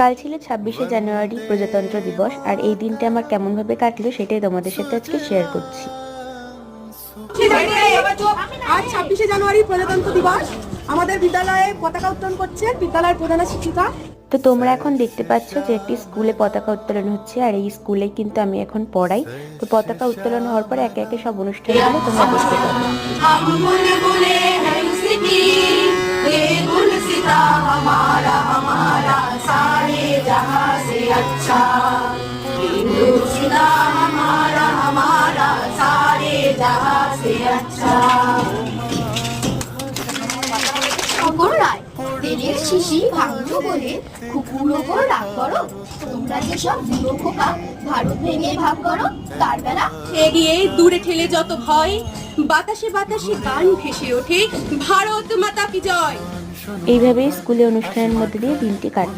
কাল ছিল 26শে জানুয়ারি প্রজাতন্ত্র দিবস, আর এই দিনটা আমার কেমনভাবে কাটলো সেটাই তোমাদের সাথে আজকে শেয়ার করছি। আজ 26শে জানুয়ারি প্রজাতন্ত্র দিবস। আমাদের বিদ্যালয়ে পতাকা উত্তোলন করছে বিদ্যালয়ের প্রধান শিক্ষিকা। তো তোমরা এখন দেখতে পাচ্ছ যে একটি স্কুলে পতাকা উত্তোলন হচ্ছে, আর এই স্কুলে কিন্তু আমি এখন পড়াই। তো পতাকা উত্তোলন হওয়ার পর একে একে সব অনুষ্ঠানগুলো তোমরা দেখতে পাবে। তেলের শিশি ভাঙছো বলে কুকুর ওপর রাগ করো। তোমরা যেসব বুড়ো খোকা ভারত ভেঙে ভাগ করো, তার বেলা এগিয়ে দূরে ঠেলে যত ভয়, বাতাসে বাতাসে গান ভেসে ওঠে ভারত মাতা কি জয়। এইভাবেই স্কুলে অনুষ্ঠানের মধ্যে দিয়ে দিনটি কাটলো।